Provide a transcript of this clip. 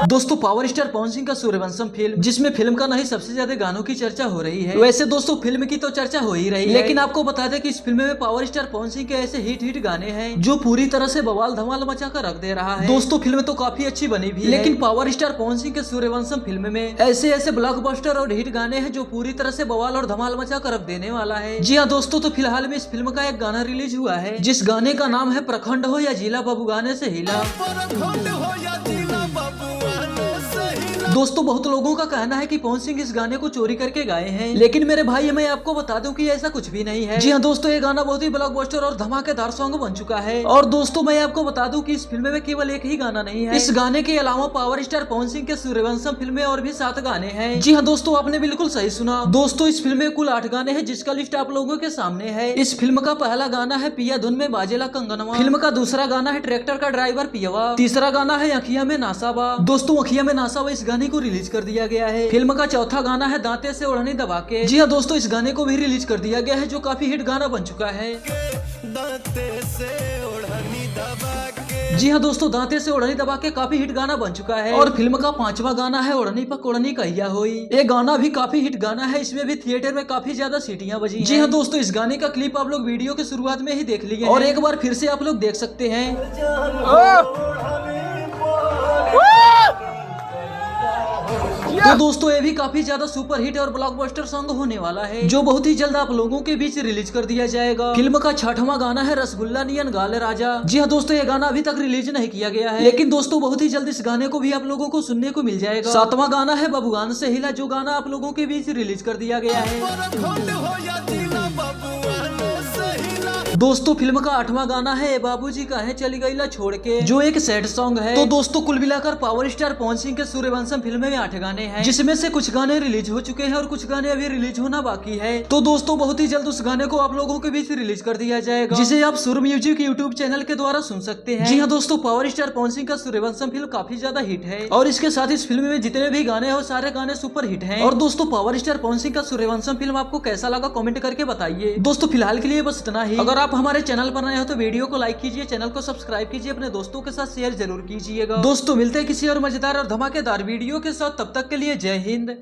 दोस्तों power star Pawan Singh का Sooryavansham film, जिसमें फिल्म का नहीं सबसे ज्यादा गानों की चर्चा हो रही है। वैसे दोस्तों फिल्म की तो चर्चा हो ही रही है, लेकिन आपको बता दें कि इस फिल्म में पावर स्टार पवन सिंह के ऐसे हिट गाने हैं जो पूरी तरह से बवाल धमाल मचा कर रख दे रहा है। दोस्तों फिल्म तो काफी अच्छी बनी भी है, लेकिन पावर स्टार पवन सिंह के सूर्यवंशम फिल्म में ऐसे ब्लॉकबस्टर और हिट गाने हैं जो पूरी तरह से बवाल और धमाल मचा कर रख देने वाला है। जी हाँ दोस्तों, तो फिलहाल में इस फिल्म का एक गाना रिलीज हुआ है, जिस गाने का नाम है प्रखंड हो या जिला बाबू गाने से हिला। दोस्तों बहुत लोगों का कहना है कि पवन सिंह इस गाने को चोरी करके गाए हैं, लेकिन मेरे भाई मैं आपको बता दूं कि ऐसा कुछ भी नहीं है। जी हाँ दोस्तों, ये गाना बहुत ही ब्लॉकबस्टर और धमाकेदार सॉन्ग बन चुका है। और दोस्तों मैं आपको बता दूं कि इस फिल्म में केवल एक ही गाना नहीं है, इस गाने के अलावा पावर स्टार पवन सिंह के सूर्यवंशम फिल्म में और भी 7 गाने हैं। जी हाँ दोस्तों, आपने बिल्कुल सही सुना। दोस्तों इस फिल्म में कुल 8 गाने हैं, जिसका लिस्ट आप लोगों के सामने है। इस फिल्म का पहला गाना है पिया धुन में बाजेला कंगनवा। फिल्म का दूसरा गाना है ट्रैक्टर का ड्राइवर पियवा। तीसरा गाना है अखिया में नासाबा। दोस्तों अखिया में नासाबा इस गाने को रिलीज कर दिया गया है। फिल्म का चौथा गाना है दांते से ओढ़नी दबा के। जी हाँ दोस्तों, इस गाने को भी रिलीज कर दिया गया है, जो काफी हिट गाना बन चुका है। जी हाँ दोस्तों, दांते से ओढ़नी दबा के काफी हिट गाना बन चुका है। और फिल्म का 5वां गाना है ओढ़नी पक ओढ़नी कहिया होई। ये गाना भी काफी हिट गाना है, इसमें भी थिएटर में काफी ज्यादा सीटियां बजी। जी हाँ दोस्तों, इस गाने का क्लिप आप लोग वीडियो के शुरुआत में ही देख लिए और एक बार फिर से आप लोग देख सकते हैं। तो दोस्तों ये भी काफी ज्यादा सुपर हिट और ब्लॉकबस्टर सॉन्ग होने वाला है, जो बहुत ही जल्द आप लोगों के बीच रिलीज कर दिया जाएगा। फिल्म का 6वां गाना है रसगुल्ला नियन गाले राजा। जी हाँ दोस्तों, ये गाना अभी तक रिलीज नहीं किया गया है, लेकिन दोस्तों बहुत ही जल्द इस गाने को भी आप लोगों को सुनने को मिल जाएगा। 7वां गाना है बबुआन से हिला, जो गाना आप लोगों के बीच रिलीज कर दिया गया है। दोस्तों फिल्म का 8वां गाना है बाबूजी काहे चली गईला छोड़ के, जो एक सैड सॉन्ग है। तो दोस्तों कुल मिलाकर पावर स्टार पवन सिंह के सूर्यवंशम फिल्म में 8 गाने हैं, जिसमें से कुछ गाने रिलीज हो चुके हैं और कुछ गाने अभी रिलीज होना बाकी है। तो दोस्तों बहुत ही जल्द उस गाने को आप लोगों के बीच रिलीज कर दिया जाएगा, जिसे आप सुर म्यूजिक यूट्यूब चैनल के द्वारा सुन सकते हैं। जी हाँ दोस्तों, पावर स्टार पवन सिंह का सूर्यवंशम फिल्म काफी ज्यादा हिट है, और इसके साथ इस फिल्म में जितने भी गाने हैं सारे गाने सुपर हिट है। और दोस्तों पावर स्टार पवन सिंह का सूर्यवंशम फिल्म आपको कैसा लगा कमेंट करके बताइए। दोस्तों फिलहाल के लिए बस इतना ही। अगर आप हमारे चैनल पर नए हो तो वीडियो को लाइक कीजिए, चैनल को सब्सक्राइब कीजिए, अपने दोस्तों के साथ शेयर जरूर कीजिएगा। दोस्तों मिलते हैं किसी और मजेदार और धमाकेदार वीडियो के साथ, तब तक के लिए जय हिंद।